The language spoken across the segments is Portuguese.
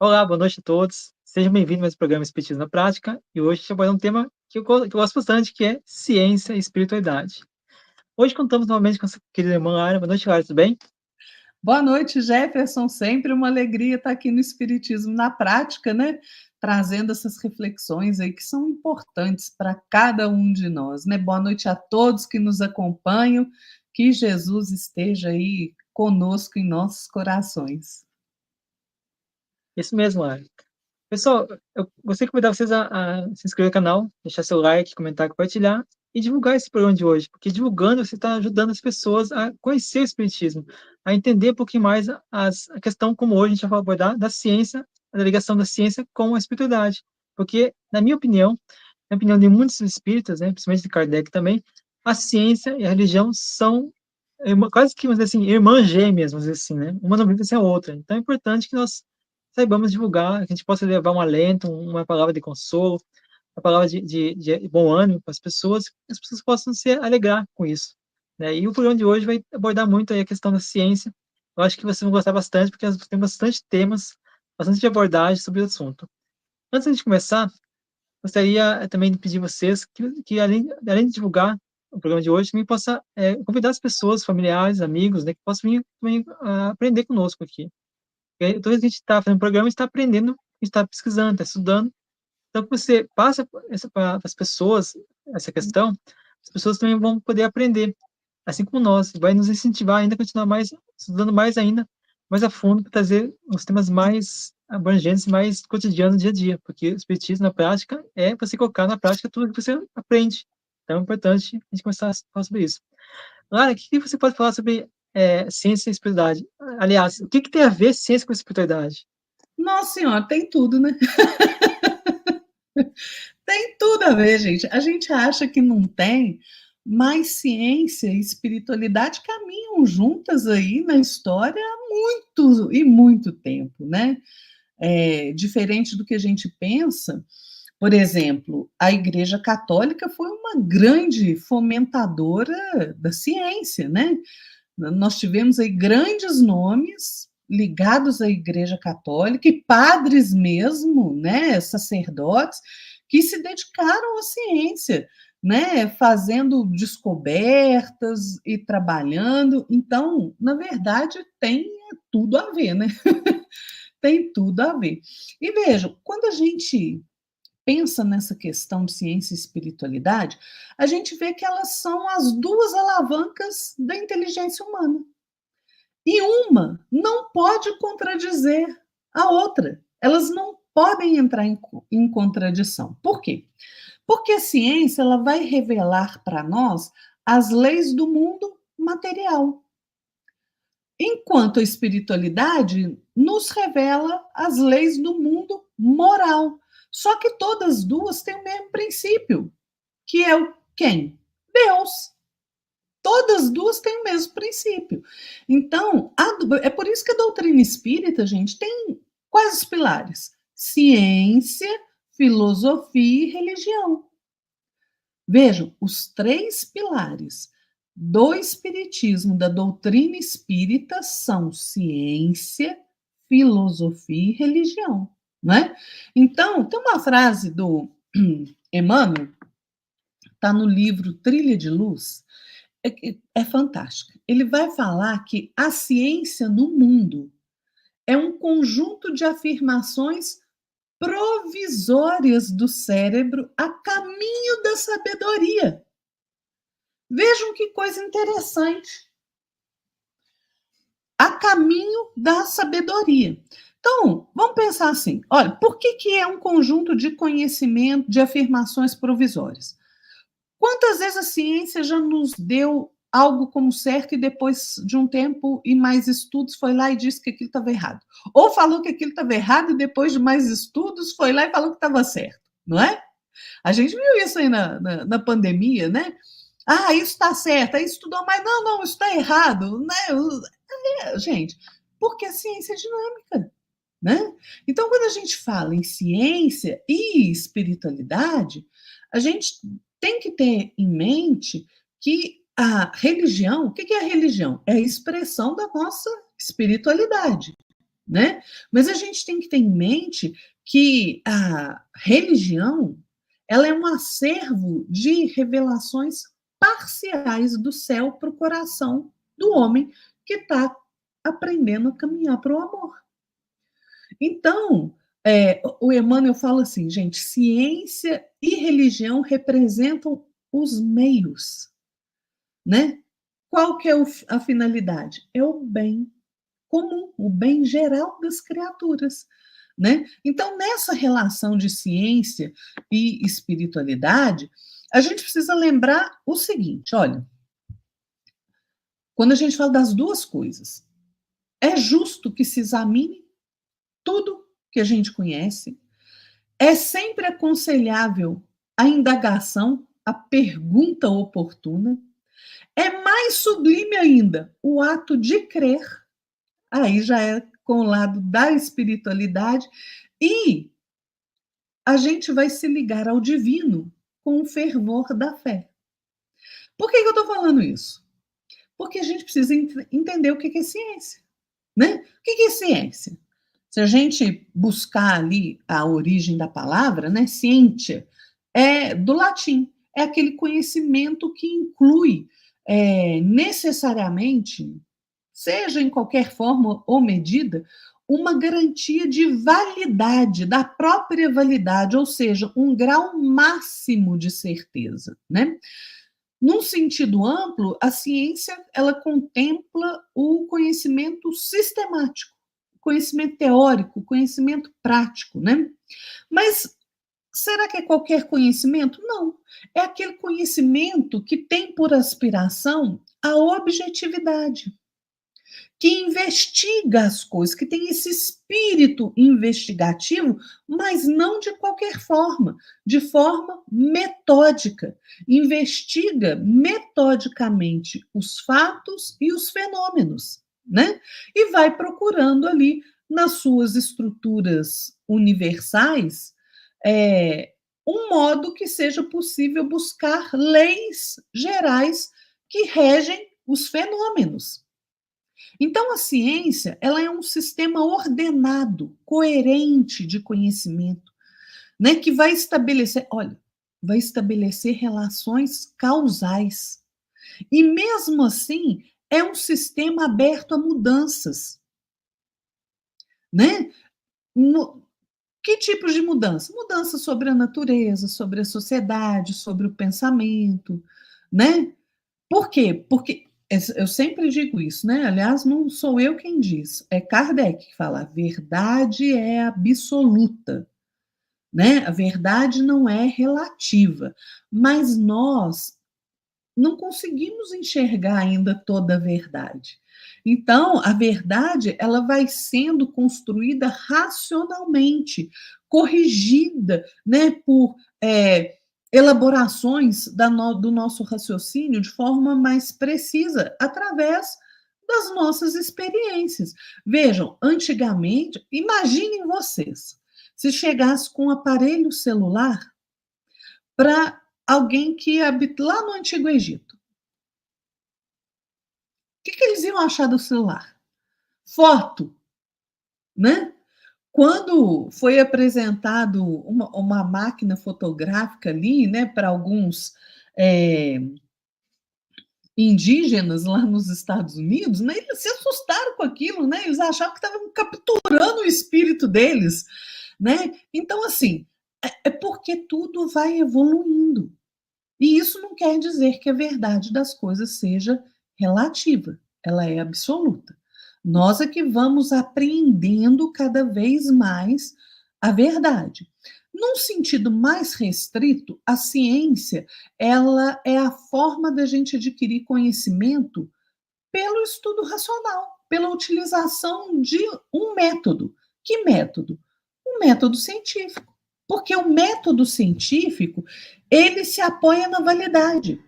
Olá, boa noite a todos. Sejam bem-vindos a mais um programa Espiritismo na Prática. E hoje a gente vai abordar um tema que eu gosto bastante, que é ciência e espiritualidade. Hoje contamos novamente com essa querida irmã Lara. Boa noite, Lara, tudo bem? Boa noite, Jefferson. Sempre uma alegria estar aqui no Espiritismo na Prática, né? Trazendo essas reflexões aí que são importantes para cada um de nós, né? Boa noite a todos que nos acompanham. Que Jesus esteja aí conosco em nossos corações. Isso mesmo, Lara. Pessoal, eu gostaria de convidar vocês a se inscrever no canal, deixar seu like, comentar, compartilhar e divulgar esse programa de hoje, porque divulgando você está ajudando as pessoas a conhecer o Espiritismo, a entender um pouquinho mais a questão, como hoje a gente vai abordar, da ciência, da ligação da ciência com a espiritualidade. Porque, na opinião de muitos espíritas, né, principalmente de Kardec também, a ciência e a religião são quase que, vamos dizer assim, irmãs gêmeas, vamos dizer assim, né? Uma não vive sem a outra. Então é importante que nós saibamos divulgar, que a gente possa levar um alento, uma palavra de consolo, uma palavra de bom ânimo para que as pessoas possam se alegrar com isso. Né? E o programa de hoje vai abordar muito aí a questão da ciência. Eu acho que vocês vão gostar bastante, porque nós temos bastante temas, bastante abordagem sobre o assunto. Antes de começar, gostaria também de pedir a vocês que além de divulgar o programa de hoje, também possa convidar as pessoas, familiares, amigos, né, que possam vir também aprender conosco aqui. E aí, toda vez que a gente está fazendo um programa, a gente está aprendendo, a gente está pesquisando, está estudando. Então, que você passa para as pessoas essa questão, as pessoas também vão poder aprender, assim como nós, vai nos incentivar ainda a continuar mais, estudando mais ainda, mais a fundo, para trazer os temas mais abrangentes, mais cotidianos, dia a dia, porque o espiritismo na prática é você colocar na prática tudo que você aprende. Então, é importante a gente começar a falar sobre isso. Lara, o que você pode falar sobre ciência e espiritualidade? Aliás, o que tem a ver ciência com espiritualidade? Nossa Senhora, tem tudo, né? Tem tudo a ver, gente. A gente acha que não tem, mas ciência e espiritualidade caminham juntas aí na história há muito e muito tempo, né? Diferente do que a gente pensa, por exemplo, a Igreja Católica foi uma grande fomentadora da ciência, né? Nós tivemos aí grandes nomes ligados à Igreja Católica e padres mesmo, né, sacerdotes, que se dedicaram à ciência, né, fazendo descobertas e trabalhando. Então, na verdade, tem tudo a ver, né? Tem tudo a ver. E vejam, quando a gente pensa nessa questão de ciência e espiritualidade, a gente vê que elas são as duas alavancas da inteligência humana. E uma não pode contradizer a outra. Elas não podem entrar em contradição. Por quê? Porque a ciência ela vai revelar para nós as leis do mundo material, enquanto a espiritualidade nos revela as leis do mundo moral. Só que todas duas têm o mesmo princípio, que é o quem? Deus. Todas duas têm o mesmo princípio. Então, é por isso que a doutrina espírita, gente, tem quais os pilares? Ciência, filosofia e religião. Vejam, os três pilares do espiritismo, da doutrina espírita, são ciência, filosofia e religião. Né? Então, tem uma frase do Emmanuel, está no livro Trilha de Luz, é fantástica. Ele vai falar que a ciência no mundo é um conjunto de afirmações provisórias do cérebro a caminho da sabedoria. Vejam que coisa interessante. A caminho da sabedoria. Então, vamos pensar assim: olha, por que é um conjunto de conhecimento, de afirmações provisórias? Quantas vezes a ciência já nos deu algo como certo e depois de um tempo e mais estudos foi lá e disse que aquilo estava errado? Ou falou que aquilo estava errado e depois de mais estudos foi lá e falou que estava certo, não é? A gente viu isso aí na pandemia, né? Ah, isso está certo, aí estudou, mas não, isso está errado, né? Gente, porque a ciência é dinâmica, né? Então, quando a gente fala em ciência e espiritualidade, a gente tem que ter em mente que a religião, o que é a religião? É a expressão da nossa espiritualidade, né? Mas a gente tem que ter em mente que a religião, ela é um acervo de revelações parciais do céu para o coração do homem que está aprendendo a caminhar para o amor. Então, o Emmanuel fala assim, gente, ciência e religião representam os meios, né? Qual que é a finalidade? É o bem comum, o bem geral das criaturas, né? Então, nessa relação de ciência e espiritualidade, a gente precisa lembrar o seguinte, olha, quando a gente fala das duas coisas, é justo que se examine tudo que a gente conhece, é sempre aconselhável a indagação, a pergunta oportuna, é mais sublime ainda o ato de crer, aí já é com o lado da espiritualidade, e a gente vai se ligar ao divino com o fervor da fé. Por que eu estou falando isso? Porque a gente precisa entender o que é ciência, né? O que é ciência? Se a gente buscar ali a origem da palavra, né, ciência, é do latim, é aquele conhecimento que inclui necessariamente, seja em qualquer forma ou medida, uma garantia de validade, da própria validade, ou seja, um grau máximo de certeza, né? Num sentido amplo, a ciência ela contempla o conhecimento sistemático, conhecimento teórico, conhecimento prático, né? Mas será que é qualquer conhecimento? Não. É aquele conhecimento que tem por aspiração a objetividade, que investiga as coisas, que tem esse espírito investigativo, mas não de qualquer forma, de forma metódica. Investiga metodicamente os fatos e os fenômenos, né? E vai procurando ali, nas suas estruturas universais, um modo que seja possível buscar leis gerais que regem os fenômenos. Então, a ciência ela é um sistema ordenado, coerente de conhecimento, né, que vai estabelecer, olha, vai estabelecer relações causais. E mesmo assim, é um sistema aberto a mudanças, né? Que tipos de mudança? Mudança sobre a natureza, sobre a sociedade, sobre o pensamento, né? Por quê? Porque eu sempre digo isso, né? Aliás, não sou eu quem diz, é Kardec que fala: a verdade é absoluta, né? A verdade não é relativa, mas nós não conseguimos enxergar ainda toda a verdade. Então, a verdade ela vai sendo construída racionalmente, corrigida, né, por elaborações do nosso raciocínio de forma mais precisa, através das nossas experiências. Vejam, antigamente, imaginem vocês, se chegasse com um aparelho celular para alguém que habita lá no Antigo Egito. O que eles iam achar do celular? Foto, né? Quando foi apresentado uma máquina fotográfica ali, né, para alguns indígenas lá nos Estados Unidos, né, eles se assustaram com aquilo, né? Eles achavam que estavam capturando o espírito deles, né? Então, assim, é porque tudo vai evoluindo. E isso não quer dizer que a verdade das coisas seja relativa, ela é absoluta. Nós é que vamos apreendendo cada vez mais a verdade. Num sentido mais restrito, a ciência, ela é a forma da gente adquirir conhecimento pelo estudo racional, pela utilização de um método. Que método? Um método científico. Porque o método científico, ele se apoia na validade,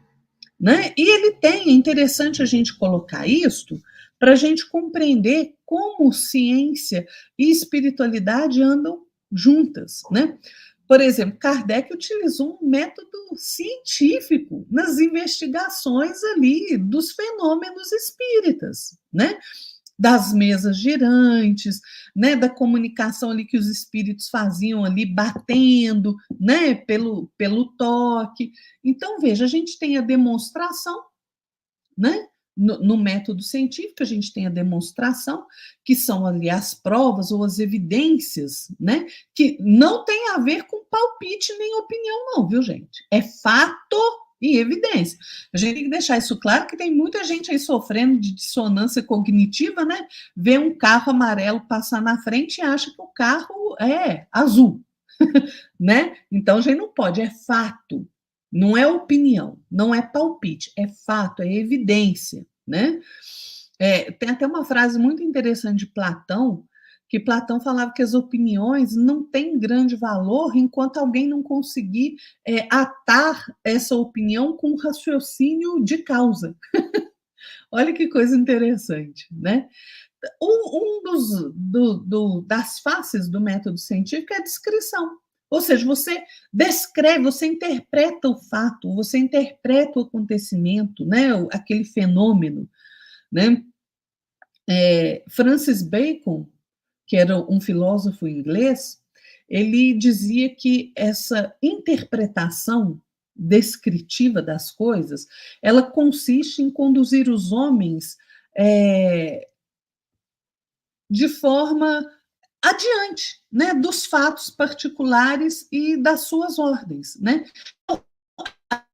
né? E ele tem, é interessante a gente colocar isto para a gente compreender como ciência e espiritualidade andam juntas, né? Por exemplo, Kardec utilizou um método científico nas investigações ali dos fenômenos espíritas, né? das mesas girantes, né, da comunicação ali que os espíritos faziam ali, batendo, né, pelo toque. Então, veja, a gente tem a demonstração, né? No método científico, a gente tem a demonstração, que são ali as provas ou as evidências, né? Que não tem a ver com palpite nem opinião, não, viu, gente? É fato e evidência. A gente tem que deixar isso claro, que tem muita gente aí sofrendo de dissonância cognitiva, né? Vê um carro amarelo passar na frente e acha que o carro é azul, né? Então a gente não pode, é fato. Não é opinião, não é palpite, é fato, é evidência, né? Tem até uma frase muito interessante de Platão, que Platão falava que as opiniões não têm grande valor enquanto alguém não conseguir atar essa opinião com raciocínio de causa. Olha que coisa interessante, né? Das faces do método científico é a descrição. Ou seja, você descreve, você interpreta o fato, você interpreta o acontecimento, né, aquele fenômeno, né? Francis Bacon, que era um filósofo inglês, ele dizia que essa interpretação descritiva das coisas, ela consiste em conduzir os homens de forma adiante, né, dos fatos particulares e das suas ordens, né? A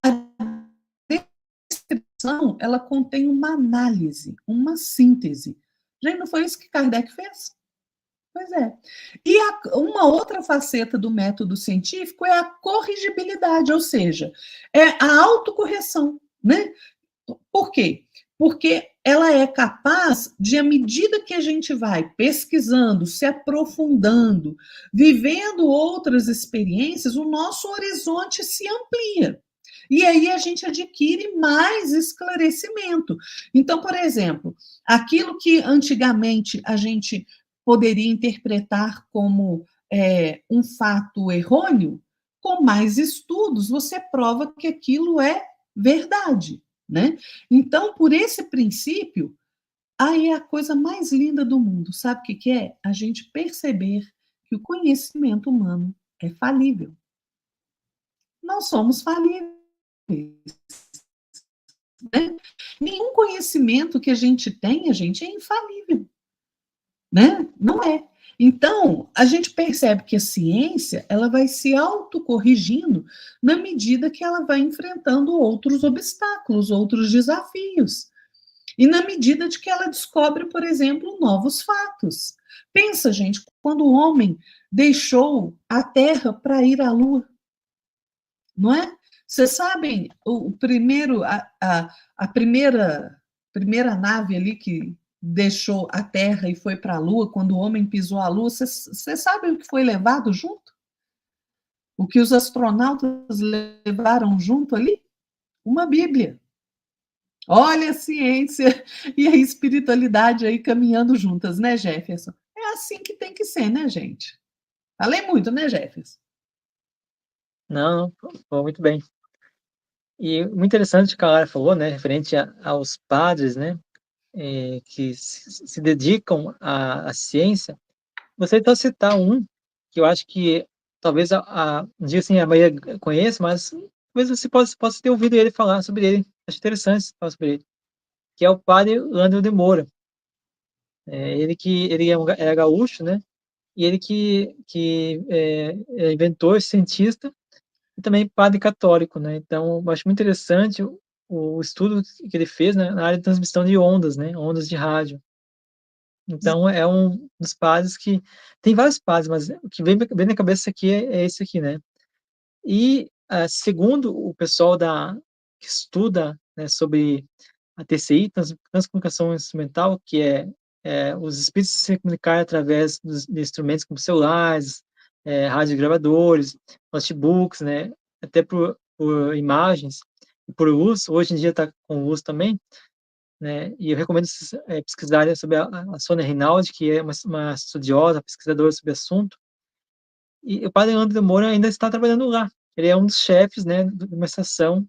descrição, ela contém uma análise, uma síntese. Gente, não foi isso que Kardec fez? Pois é. E uma outra faceta do método científico é a corrigibilidade, ou seja, é a autocorreção, né? Por quê? Porque ela é capaz de, à medida que a gente vai pesquisando, se aprofundando, vivendo outras experiências, o nosso horizonte se amplia. E aí a gente adquire mais esclarecimento. Então, por exemplo, aquilo que antigamente a gente poderia interpretar como um fato errôneo, com mais estudos, você prova que aquilo é verdade, né? Então, por esse princípio, aí é a coisa mais linda do mundo. Sabe o que é? A gente perceber que o conhecimento humano é falível. Nós somos falíveis. Né? Nenhum conhecimento que a gente tem, a gente é infalível. Né? Não é. Então, a gente percebe que a ciência ela vai se autocorrigindo na medida que ela vai enfrentando outros obstáculos, outros desafios. E na medida de que ela descobre, por exemplo, novos fatos. Pensa, gente, quando o homem deixou a Terra para ir à Lua, não é? Vocês sabem, o primeiro, a primeira nave ali que deixou a Terra e foi para a Lua, quando o homem pisou a Lua, vocês sabem o que foi levado junto? O que os astronautas levaram junto ali? Uma Bíblia. Olha a ciência e a espiritualidade aí caminhando juntas, né, Jefferson? É assim que tem que ser, né, gente? Falei muito, né, Jefferson? Não, foi muito bem. E muito interessante o que a Lara falou, né, referente aos padres, né, que se dedicam à ciência. Gostaria de citar um, que eu acho que talvez não digo assim, a maioria conheça, mas talvez você possa ter ouvido ele falar sobre ele. Acho interessante falar sobre ele, que é o padre Leandro de Moura. Ele é gaúcho, né? E ele é inventor, cientista e também padre católico, né? Então, eu acho muito interessante o estudo que ele fez, né, na área de transmissão de ondas, né? Ondas de rádio. Então, é um dos padres que tem vários padres, mas o que vem na cabeça aqui é esse aqui, né? E, segundo o pessoal que estuda, né, sobre a TCI, transcomunicação instrumental, que os espíritos se comunicarem através de instrumentos como celulares, radiogravadores, notebooks, né, até por imagens, e por luz, hoje em dia está com luz também, né, e eu recomendo vocês pesquisarem sobre a Sônia Rinaldi, que é uma estudiosa, pesquisadora sobre o assunto, e o padre Leandro de Moura ainda está trabalhando lá. Ele é um dos chefes, né, de uma estação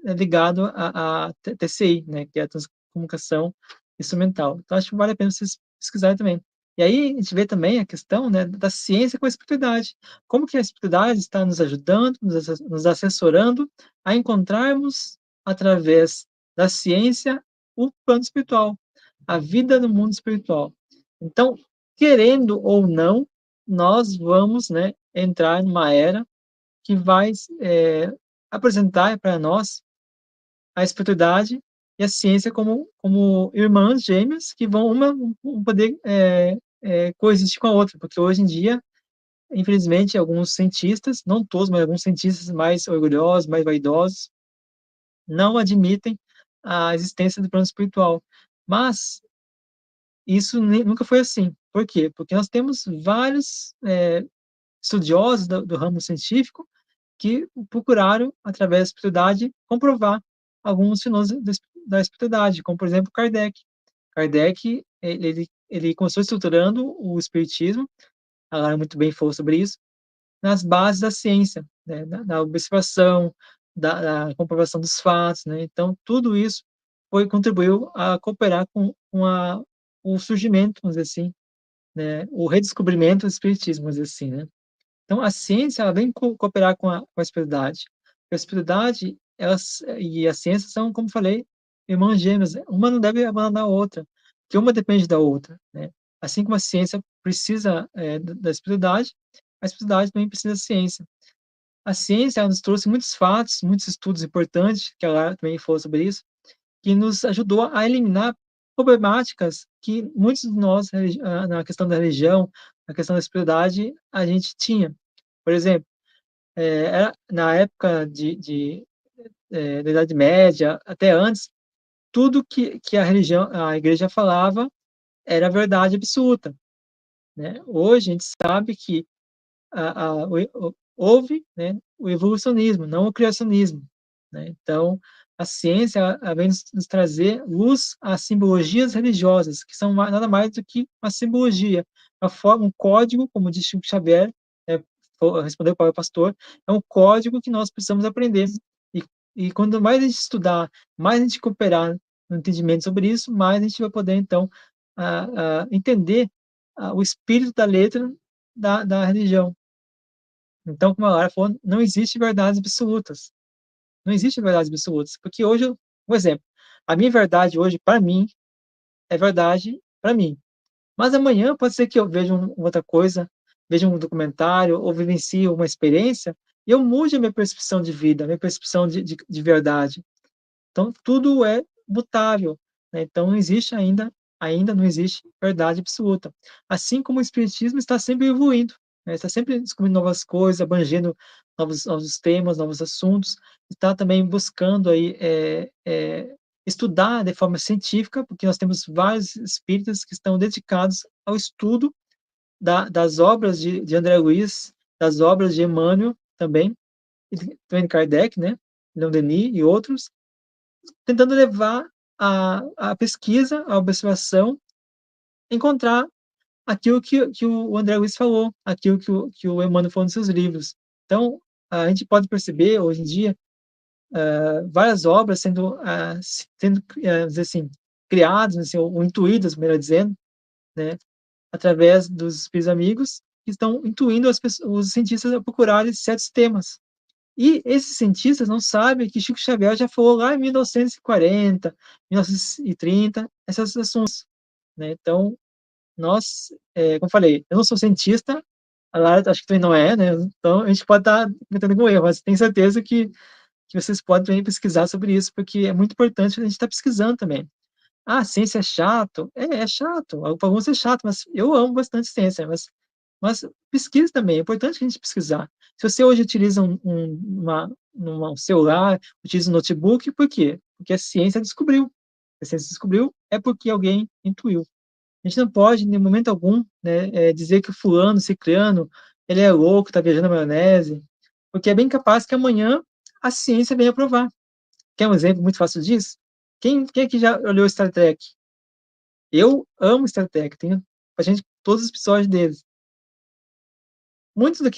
ligado à TCI, né, que é a transcomunicação instrumental. Então acho que vale a pena vocês pesquisarem também. E aí a gente vê também a questão, né, da ciência com a espiritualidade. Como que a espiritualidade está nos ajudando, nos assessorando a encontrarmos, através da ciência, o plano espiritual, a vida no mundo espiritual. Então, querendo ou não, nós vamos, né, entrar numa era que vai apresentar para nós a espiritualidade e a ciência como irmãs gêmeas que vão poder coexistir com a outra, porque hoje em dia, infelizmente, alguns cientistas, não todos, mas alguns cientistas mais orgulhosos, mais vaidosos, não admitem a existência do plano espiritual. Mas isso nunca foi assim. Por quê? Porque nós temos vários estudiosos do ramo científico que procuraram, através da espiritualidade, comprovar alguns fenômenos da espiritualidade, como, por exemplo, Kardec. Kardec, ele começou estruturando o espiritismo, a Lara muito bem falou sobre isso, nas bases da ciência, né, da observação, da comprovação dos fatos, né? Então, tudo isso contribuiu a cooperar com o surgimento, vamos dizer assim, né, o redescobrimento do espiritismo, vamos dizer assim, né? Então, a ciência ela vem cooperar com a espiritualidade. A espiritualidade e a ciência são, como falei, irmãs gêmeas. Uma não deve abandonar a outra, porque uma depende da outra, né? Assim como a ciência precisa da espiritualidade, a espiritualidade também precisa da ciência. A ciência ela nos trouxe muitos fatos, muitos estudos importantes, que ela também falou sobre isso, que nos ajudou a eliminar problemáticas que muitos de nós, na questão da religião, na questão da espiritualidade, a gente tinha. Por exemplo, na época da Idade Média, até antes, tudo que a religião, a igreja falava era verdade absoluta, né? Hoje a gente sabe que houve, né, o evolucionismo, não o criacionismo, né? Então, a ciência ela vem nos trazer luz às simbologias religiosas, que são nada mais do que uma simbologia, uma forma, um código, como disse Chico Xavier, é, respondeu para o pastor, é um código que nós precisamos aprender. E, e quando mais a gente estudar, mais a gente cooperar no entendimento sobre isso, mais a gente vai poder, então, entender o espírito da letra da religião. Então, como a Lara falou, não existe verdades absolutas. Não existe verdades absolutas, porque hoje, um exemplo, a minha verdade hoje, para mim, é verdade para mim. Mas amanhã pode ser que eu veja outra coisa, veja um documentário ou vivencie uma experiência e eu mude a minha percepção de vida, a minha percepção de verdade. Então, tudo é mutável, né? Então, não existe ainda não existe verdade absoluta. Assim como o espiritismo está sempre evoluindo, né? Está sempre descobrindo novas coisas, abrangendo novos temas, novos assuntos, está também buscando aí estudar de forma científica, porque nós temos vários espíritas que estão dedicados ao estudo das obras de André Luiz, das obras de Emmanuel também, e também de Kardec, né? Leon Denis e outros, tentando levar a pesquisa, a observação, encontrar aquilo que o André Luiz falou, aquilo que o Emmanuel falou nos seus livros. Então, a gente pode perceber, hoje em dia, várias obras dizer assim, criadas, assim, ou intuídas, melhor dizendo, né, através dos espíritos amigos, que estão intuindo os cientistas a procurarem certos temas. E esses cientistas não sabem que Chico Xavier já falou lá em 1940, 1930, esses assuntos, né? Então, como eu falei, eu não sou cientista, a Lara acho que também não é, né? Então, a gente pode estar cometendo algum erro, mas tenho certeza que vocês podem também pesquisar sobre isso, porque é muito importante a gente estar pesquisando também. Ah, ciência é chato? É chato. Para alguns é chato, mas eu amo bastante ciência. Mas pesquisa também. É importante a gente pesquisar. Se você hoje utiliza um celular, utiliza um notebook, por quê? Porque a ciência descobriu. A ciência descobriu é porque alguém intuiu. A gente não pode, em momento algum, né, dizer que o fulano, ciclano, ele é louco, está viajando na maionese, porque é bem capaz que amanhã a ciência venha provar. Quer um exemplo muito fácil disso? Quem aqui já olhou Star Trek? Eu amo Star Trek, tenho a gente todos os episódios deles. Muito do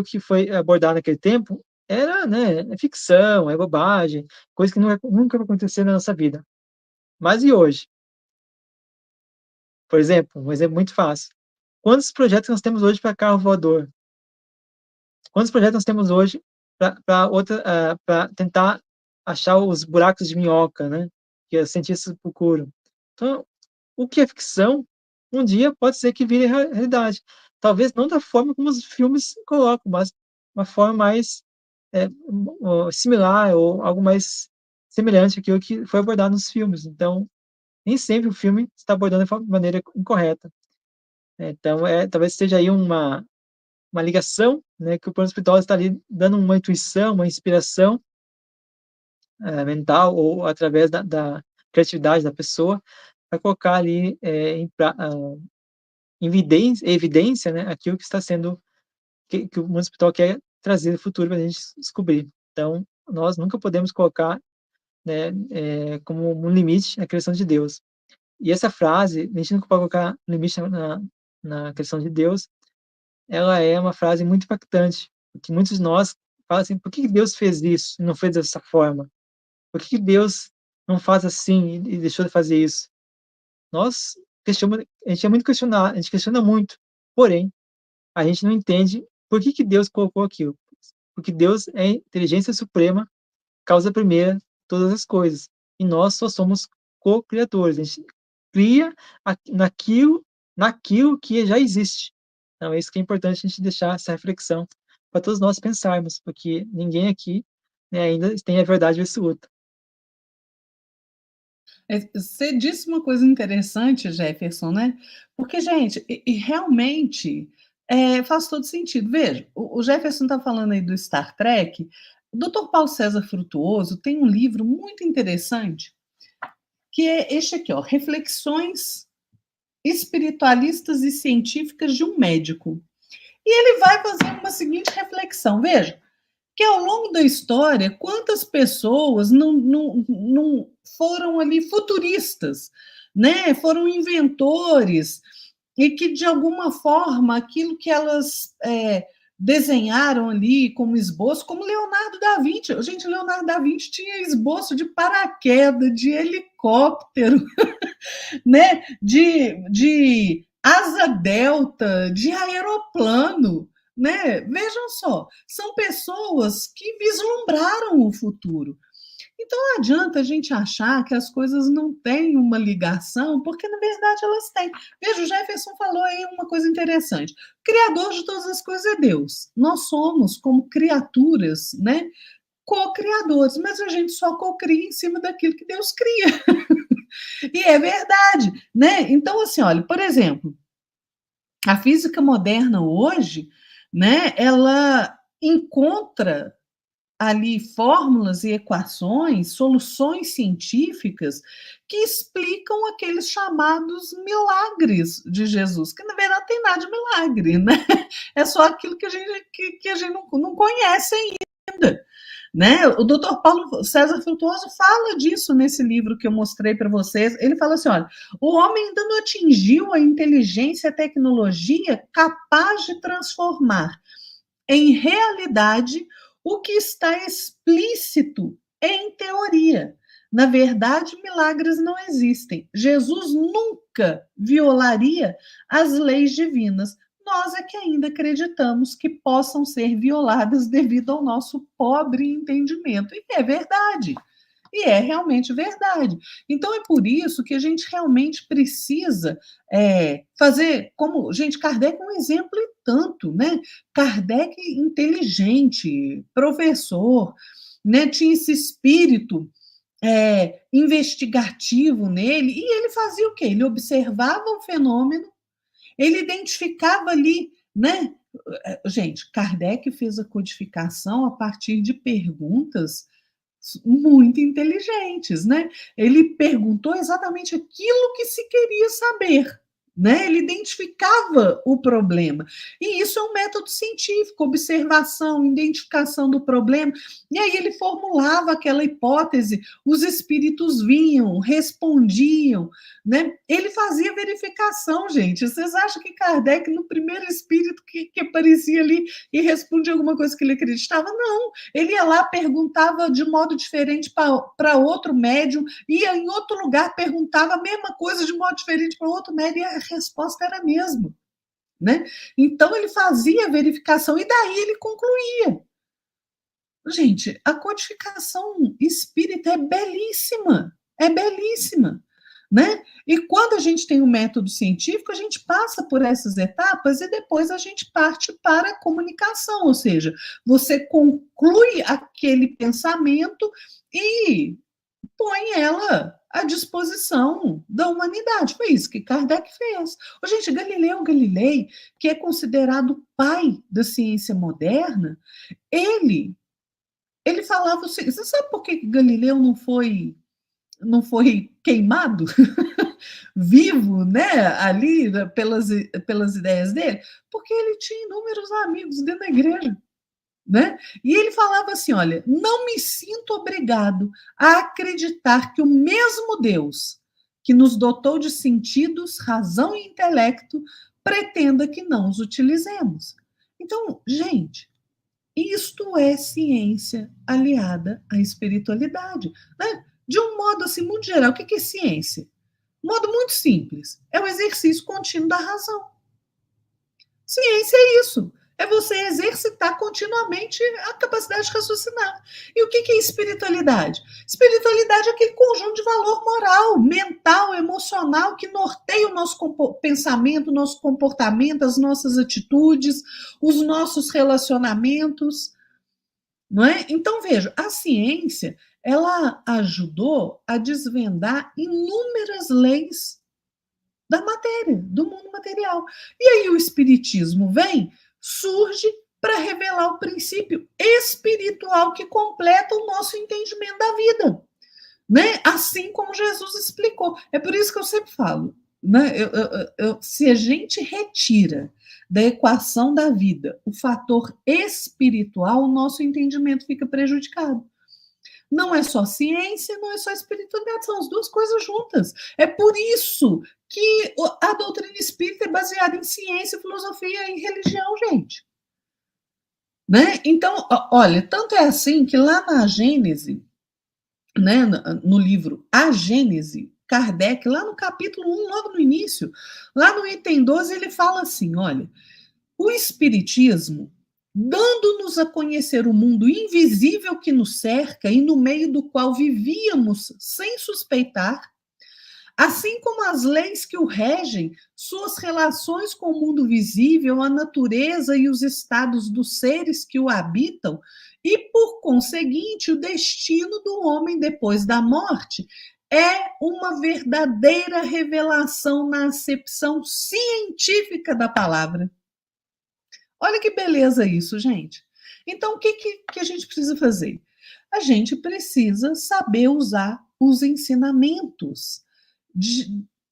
que foi abordado naquele tempo era, né, é ficção, é bobagem, coisa que nunca vai acontecer na nossa vida. Mas e hoje? Por exemplo, um exemplo muito fácil. Quantos projetos nós temos hoje para carro voador? Quantos projetos nós temos hoje para tentar achar os buracos de minhoca, né? Que os cientistas procuram. Então, o que é ficção, um dia pode ser que vire realidade. Talvez não da forma como os filmes colocam, mas uma forma mais similar ou algo mais semelhante àquilo que foi abordado nos filmes. Então, nem sempre o filme está abordando de maneira incorreta. Então, talvez seja aí uma ligação, né, que o plano espiritual está ali dando uma intuição, uma inspiração mental ou através da criatividade da pessoa para colocar ali em evidência, né, aquilo que está sendo que o mundo espiritual quer trazer no futuro para a gente descobrir. Então, nós nunca podemos colocar, né, como um limite a criação de Deus. E essa frase, a gente nunca pode colocar limite na criação de Deus, ela é uma frase muito impactante, porque muitos de nós falam assim: por que Deus fez isso e não fez dessa forma? Por que Deus não faz assim e deixou de fazer isso? Nós questionamos, a gente é muito questionar, a gente questiona muito, porém, a gente não entende por que Deus colocou aquilo. Porque Deus é a inteligência suprema, causa primeira de todas as coisas. E nós só somos co-criadores. A gente cria naquilo que já existe. Então, é isso que é importante a gente deixar essa reflexão para todos nós pensarmos, porque ninguém aqui, né, ainda tem a verdade absoluta. Você disse uma coisa interessante, Jefferson, né? Porque, gente, e realmente faz todo sentido. Veja, o Jefferson está falando aí do Star Trek. O Dr. Paulo César Frutuoso tem um livro muito interessante, que é este aqui, ó, Reflexões Espiritualistas e Científicas de um Médico. E ele vai fazer uma seguinte reflexão. Veja, que ao longo da história, quantas pessoas não foram ali futuristas, né? Foram inventores, e que, de alguma forma, aquilo que elas desenharam ali como esboço, como Leonardo da Vinci. Gente, Leonardo da Vinci tinha esboço de paraquedas, de helicóptero, né? De asa delta, de aeroplano, né? Vejam só, são pessoas que vislumbraram o futuro. Então não adianta a gente achar que as coisas não têm uma ligação, porque na verdade elas têm. Veja, o Jefferson falou aí uma coisa interessante. O criador de todas as coisas é Deus. Nós somos, como criaturas, né, co-criadores, mas a gente só co-cria em cima daquilo que Deus cria. E é verdade, né? Então, assim, olha, por exemplo, a física moderna hoje, né, ela encontra ali fórmulas e equações, soluções científicas que explicam aqueles chamados milagres de Jesus, que na verdade não tem nada de milagre, né? É só aquilo que a gente não conhece ainda. Né? O doutor Paulo César Frutuoso fala disso nesse livro que eu mostrei para vocês. Ele fala assim: olha, o homem ainda não atingiu a inteligência e a tecnologia capaz de transformar em realidade o que está explícito em teoria. Na verdade, milagres não existem. Jesus nunca violaria as leis divinas. Nós é que ainda acreditamos que possam ser violadas devido ao nosso pobre entendimento. E é verdade. E é realmente verdade. Então, é por isso que a gente realmente precisa fazer, como, gente, Kardec é um exemplo e tanto, né? Kardec inteligente, professor, né? Tinha esse espírito investigativo nele, e ele fazia o quê? Ele observava o fenômeno, ele identificava ali, né? Gente, Kardec fez a codificação a partir de perguntas muito inteligentes, né? Ele perguntou exatamente aquilo que se queria saber, né? Ele identificava o problema. E isso é um método científico, observação, identificação do problema. E aí ele formulava aquela hipótese, os espíritos vinham, respondiam, né? Ele fazia verificação, gente. Vocês acham que Kardec, no primeiro espírito que aparecia ali e respondia alguma coisa que ele acreditava? Não. Ele ia lá, perguntava de modo diferente para outro médium, ia em outro lugar, perguntava a mesma coisa de modo diferente para outro médium, e a resposta era a mesma, né? Então ele fazia a verificação e daí ele concluía. Gente, a codificação espírita é belíssima, né? E quando a gente tem um método científico, a gente passa por essas etapas e depois a gente parte para a comunicação, ou seja, você conclui aquele pensamento e põe ela à disposição da humanidade. Foi isso que Kardec fez. Gente, Galileu Galilei, que é considerado o pai da ciência moderna, ele falava assim, você sabe por que Galileu não foi queimado vivo, né, ali pelas ideias dele? Porque ele tinha inúmeros amigos dentro da igreja. Né? E ele falava assim: olha, não me sinto obrigado a acreditar que o mesmo Deus que nos dotou de sentidos, razão e intelecto pretenda que não os utilizemos. Então, gente, isto é ciência aliada à espiritualidade. Né? De um modo assim, muito geral, o que é ciência? Um modo muito simples: é o exercício contínuo da razão. Ciência é isso. É você exercitar continuamente a capacidade de raciocinar. E o que é espiritualidade? Espiritualidade é aquele conjunto de valor moral, mental, emocional, que norteia o nosso pensamento, o nosso comportamento, as nossas atitudes, os nossos relacionamentos. Não é? Então, veja, a ciência ela ajudou a desvendar inúmeras leis da matéria, do mundo material. E aí o espiritismo vem, surge para revelar o princípio espiritual que completa o nosso entendimento da vida, né? Assim como Jesus explicou. É por isso que eu sempre falo, né? Se a gente retira da equação da vida o fator espiritual, o nosso entendimento fica prejudicado. Não é só ciência, não é só espiritualidade, são as duas coisas juntas. É por isso que a doutrina espírita é baseada em ciência, filosofia e religião, gente. Né? Então, olha, tanto é assim que lá na Gênese, né, no livro A Gênese, Kardec, lá no capítulo 1, logo no início, lá no item 12, ele fala assim: olha, o Espiritismo, dando-nos a conhecer o mundo invisível que nos cerca e no meio do qual vivíamos sem suspeitar, assim como as leis que o regem, suas relações com o mundo visível, a natureza e os estados dos seres que o habitam, e, por conseguinte, o destino do homem depois da morte, é uma verdadeira revelação na acepção científica da palavra. Olha que beleza isso, gente. Então, o que a gente precisa fazer? A gente precisa saber usar os ensinamentos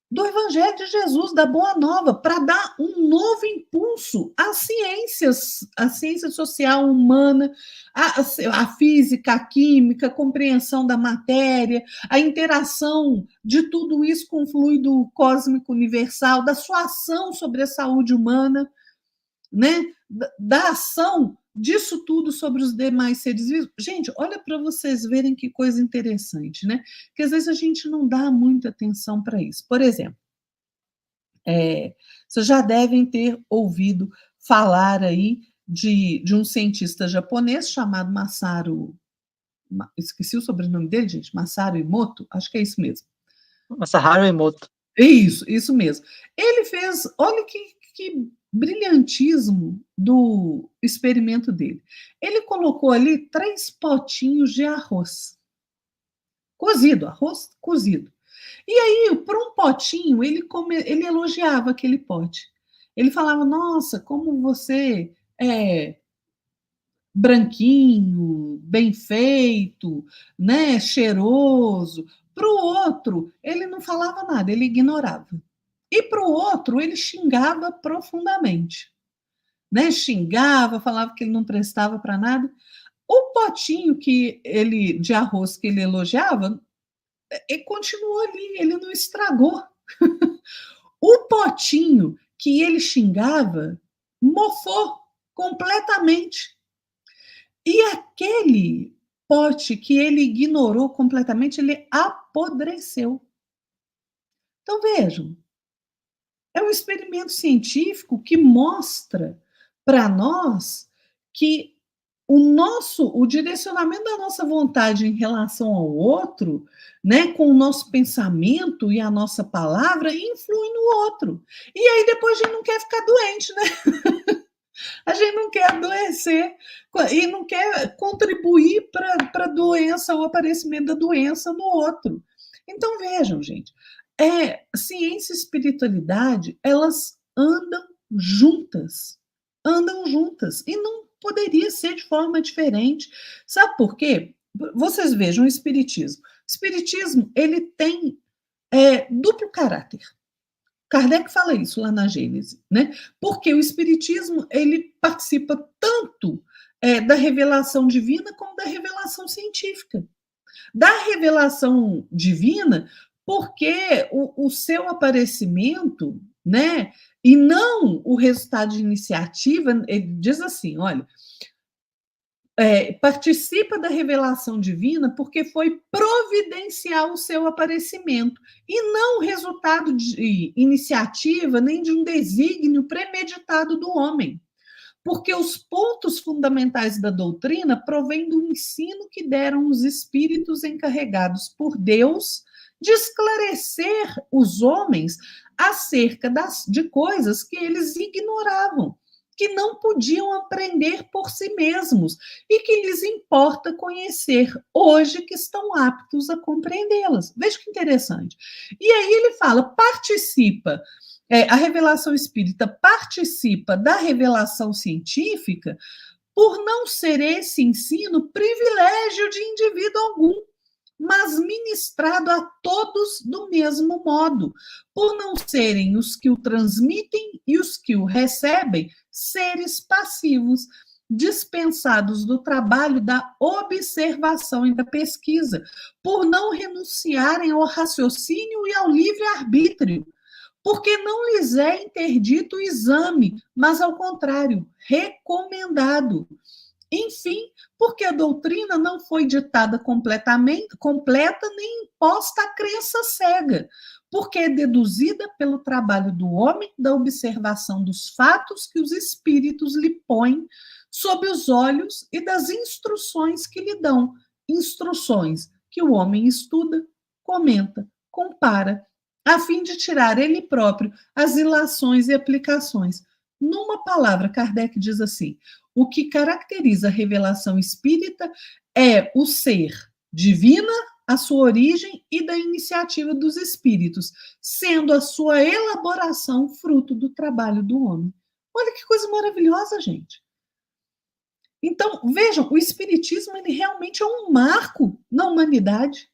do Evangelho de Jesus, da Boa Nova, para dar um novo impulso às ciências, à ciência social humana, a física, a química, a compreensão da matéria, a interação de tudo isso com o fluido cósmico universal, da sua ação sobre a saúde humana, né? Da ação disso tudo sobre os demais seres vivos. Gente, olha para vocês verem que coisa interessante, né? Que às vezes a gente não dá muita atenção para isso. Por exemplo, vocês já devem ter ouvido falar aí de um cientista japonês chamado Masaru. Esqueci o sobrenome dele, gente. Masaru Emoto, acho que é isso mesmo. Masaharu Emoto. Isso mesmo. Ele fez, olha que brilhantismo do experimento dele. Ele colocou ali 3 potinhos de arroz cozido, arroz cozido. E aí, para um potinho, ele elogiava aquele pote. Ele falava: nossa, como você é branquinho, bem feito, né, cheiroso. Para o outro, ele não falava nada, ele ignorava. E para o outro, ele xingava profundamente, né? Xingava, falava que ele não prestava para nada. O potinho de arroz que ele elogiava, ele continuou ali, ele não estragou. O potinho que ele xingava mofou completamente. E aquele pote que ele ignorou completamente, ele apodreceu. Então vejam, é um experimento científico que mostra para nós que o direcionamento da nossa vontade em relação ao outro, né, com o nosso pensamento e a nossa palavra, influi no outro. E aí depois a gente não quer ficar doente, né? A gente não quer adoecer e não quer contribuir para a doença, o aparecimento da doença no outro. Então vejam, gente, ciência e espiritualidade, elas andam juntas, e não poderia ser de forma diferente. Sabe por quê? Vocês vejam o espiritismo. O espiritismo, ele tem duplo caráter. Kardec fala isso lá na Gênese, né? Porque o espiritismo, ele participa tanto da revelação divina como da revelação científica. Da revelação divina, porque o seu aparecimento, né, e não o resultado de iniciativa, ele diz assim, olha, participa da revelação divina porque foi providencial o seu aparecimento e não resultado de iniciativa nem de um desígnio premeditado do homem. Porque os pontos fundamentais da doutrina provêm do ensino que deram os espíritos encarregados por Deus de esclarecer os homens acerca de coisas que eles ignoravam, que não podiam aprender por si mesmos e que lhes importa conhecer hoje que estão aptos a compreendê-las. Veja que interessante. E aí ele fala, participa a revelação espírita participa da revelação científica por não ser esse ensino privilégio de indivíduo algum, mas ministrado a todos do mesmo modo, por não serem os que o transmitem e os que o recebem seres passivos, dispensados do trabalho da observação e da pesquisa, por não renunciarem ao raciocínio e ao livre-arbítrio, porque não lhes é interdito o exame, mas, ao contrário, recomendado. Enfim, porque a doutrina não foi ditada completamente, completa, nem imposta à crença cega, porque é deduzida pelo trabalho do homem, da observação dos fatos que os espíritos lhe põem sob os olhos e das instruções que lhe dão, instruções que o homem estuda, comenta, compara, a fim de tirar ele próprio as ilações e aplicações. Numa palavra, Kardec diz assim: o que caracteriza a revelação espírita é o ser divina, a sua origem e da iniciativa dos espíritos, sendo a sua elaboração fruto do trabalho do homem. Olha que coisa maravilhosa, gente. Então, vejam, o espiritismo ele realmente é um marco na humanidade.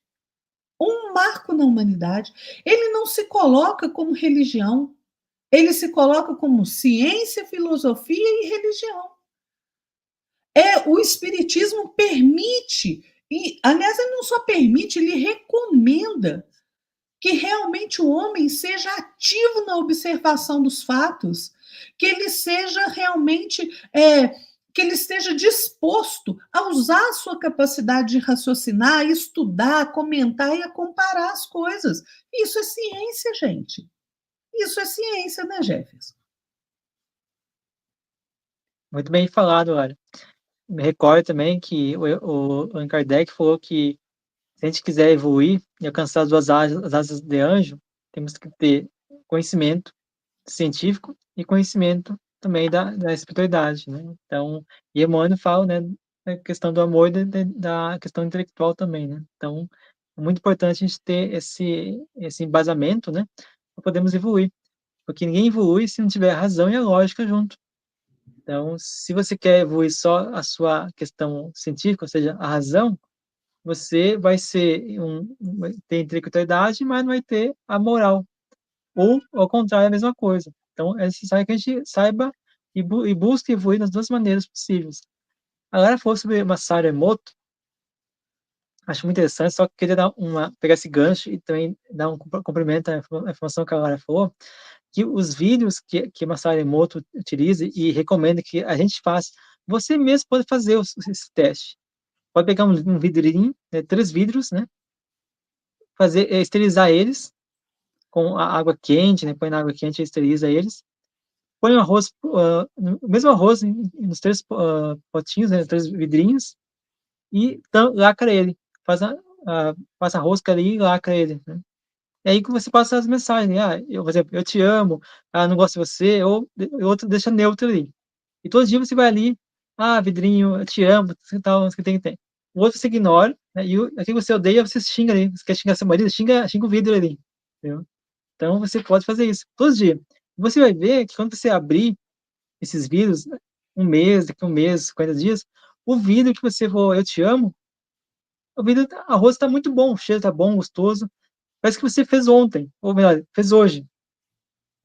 Um marco na humanidade. Ele não se coloca como religião, ele se coloca como ciência, filosofia e religião. O espiritismo permite, e aliás, ele não só permite, ele recomenda que realmente o homem seja ativo na observação dos fatos, que ele seja realmente que ele esteja disposto a usar a sua capacidade de raciocinar, a estudar, a comentar e a comparar as coisas. Isso é ciência, gente. Isso é ciência, né, Jefferson? Muito bem falado, olha. Me recordo também que o Allan Kardec falou que se a gente quiser evoluir e alcançar as asas de anjo, temos que ter conhecimento científico e conhecimento também da espiritualidade, né? Então, e Emmanuel fala, né, da questão do amor e da questão intelectual também, né? Então, é muito importante a gente ter esse embasamento, né, para podermos evoluir, porque ninguém evolui se não tiver a razão e a lógica junto. Então, se você quer evoluir só a sua questão científica, ou seja, a razão, você vai ser vai ter intelectualidade, mas não vai ter a moral. ou, ao contrário, a mesma coisa. Então, é necessário que a gente saiba e busque evoluir das duas maneiras possíveis. Agora, falou sobre Masaru Emoto, acho muito interessante, só que queria pegar esse gancho e também dar um complemento à informação que a Lara falou, que os vídeos que Masaru Emoto utiliza e recomenda que a gente faça, você mesmo pode fazer esse teste. Pode pegar um vidrinho, né, 3 vidros, né, esterilizar eles com a água quente, né, põe na água quente e esteriliza eles. Põe o arroz, o mesmo arroz nos 3 potinhos, né, 3 vidrinhos, e lacra ele. Passa a rosca ali e lacra ele, né? E aí que você passa as mensagens, né? Por exemplo, eu te amo, não gosto de você, ou outro deixa neutro ali. E todo dia você vai ali, vidrinho, eu te amo, tal, tem. O outro você ignora, né? E aqui você odeia, você xinga ali. Você quer xingar seu marido, xinga o vidro ali, entendeu? Então você pode fazer isso todos os dias. Você vai ver que quando você abrir esses vidros, um mês, daqui a um mês, 50 dias, o vidro que você for, eu te amo, o vidro, arroz está muito bom, o cheiro está bom, gostoso. Parece que você fez ontem, ou melhor, fez hoje.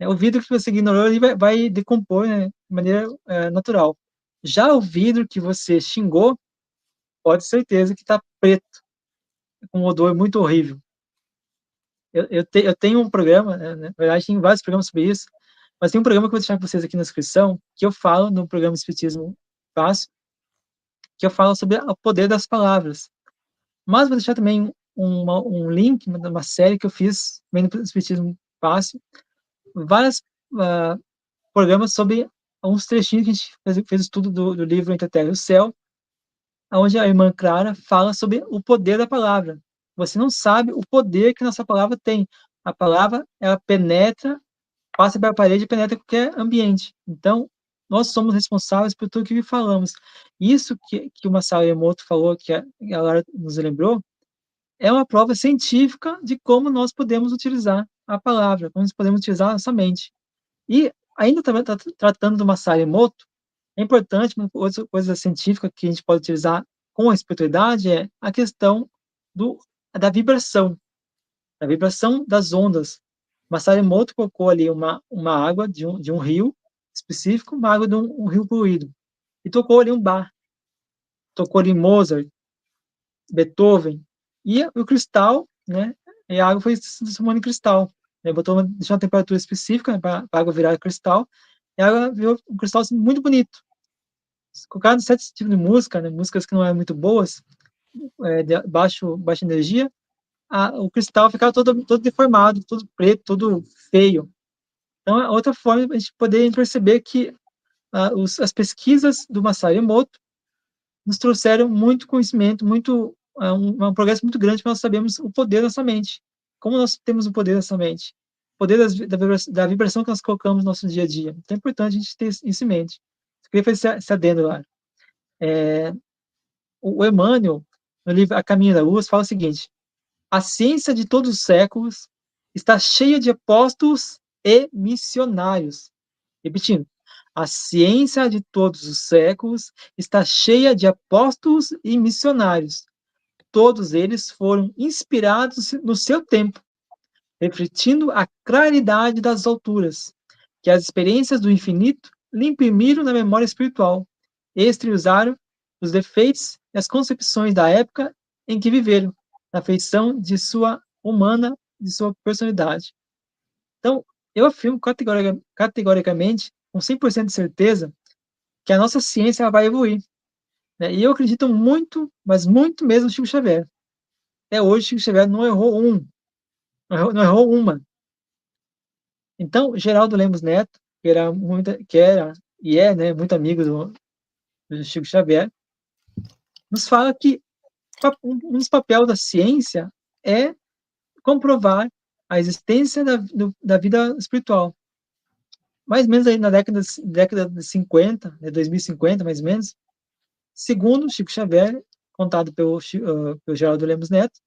O vidro que você ignorou, ele vai decompor, né, de maneira natural. Já o vidro que você xingou, pode ter certeza que está preto, com um odor muito horrível. Eu tenho um programa, né, na verdade, tem vários programas sobre isso, mas tem um programa que eu vou deixar para vocês aqui na descrição, que eu falo no programa Espiritismo Fácil, que eu falo sobre o poder das palavras. Mas vou deixar também um link, uma série que eu fiz, também no Espiritismo Fácil, vários programas sobre uns trechinhos que a gente fez estudo do livro Entre a Terra e o Céu, onde a irmã Clara fala sobre o poder da palavra. Você não sabe o poder que nossa palavra tem. A palavra, ela penetra, passa pela parede e penetra qualquer ambiente. Então, nós somos responsáveis por tudo que falamos. Isso que o Masaru Emoto falou, que a Lara nos lembrou, é uma prova científica de como nós podemos utilizar a palavra, como nós podemos utilizar a nossa mente. E ainda também tratando do Masaru Emoto, é importante, uma outra coisa científica que a gente pode utilizar com a espiritualidade é a questão do, da vibração das ondas. Masaru Emoto colocou ali uma água de um rio específico, uma água de um rio poluído, e tocou ali um bar, tocou ali Mozart, Beethoven, e o cristal, né, e a água foi se transformando em cristal. Deixou uma temperatura específica, né, para a água virar cristal, e a água virou um cristal assim, muito bonito. Colocaram certos tipos de música, né, músicas que não eram muito boas, de baixa energia, o cristal ficava todo deformado, todo preto, todo feio. Então, é outra forma de a gente poder perceber que as pesquisas do Masaru Emoto nos trouxeram muito conhecimento, um progresso muito grande para nós sabermos o poder da nossa mente. Como nós temos o poder da nossa mente? O poder da vibração que nós colocamos no nosso dia a dia. Então é importante a gente ter isso em mente. Eu queria fazer esse adendo lá. O Emmanuel, no livro A Caminho da Luz, fala o seguinte: a ciência de todos os séculos está cheia de apóstolos e missionários. Repetindo, a ciência de todos os séculos está cheia de apóstolos e missionários. Todos eles foram inspirados no seu tempo, refletindo a claridade das alturas, que as experiências do infinito lhe imprimiram na memória espiritual, e exteriorizaram os defeitos e as concepções da época em que viveram, na feição de sua humana, de sua personalidade. Então, eu afirmo categoricamente, com 100% de certeza, que a nossa ciência vai evoluir. Né? E eu acredito muito, mas muito mesmo no Chico Xavier. Até hoje, Chico Xavier não errou não errou uma. Então, Geraldo Lemos Neto, que era e é, né, muito amigo do Chico Xavier, nos fala que um dos papéis da ciência é comprovar a existência da vida espiritual. Mais ou menos aí na década de 50, né, 2050, mais ou menos, segundo Chico Xavier, contado pelo Geraldo Lemos Neto,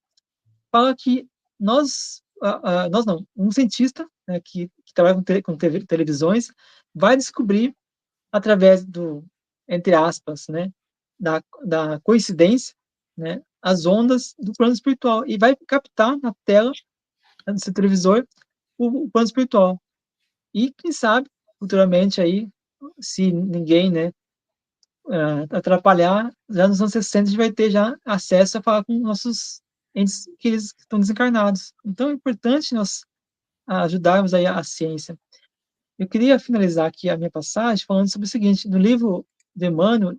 fala que nós não, um cientista, né, que trabalha com televisões, vai descobrir, através entre aspas, né, da coincidência, né, as ondas do plano espiritual, e vai captar na tela, né, do seu televisor, o plano espiritual. E quem sabe, futuramente aí, se ninguém, né, atrapalhar, já nos anos 60 a gente vai ter já acesso a falar com nossos entes queridos que estão desencarnados. Então é importante nós ajudarmos aí a ciência. Eu queria finalizar aqui a minha passagem falando sobre o seguinte, no livro de Emmanuel,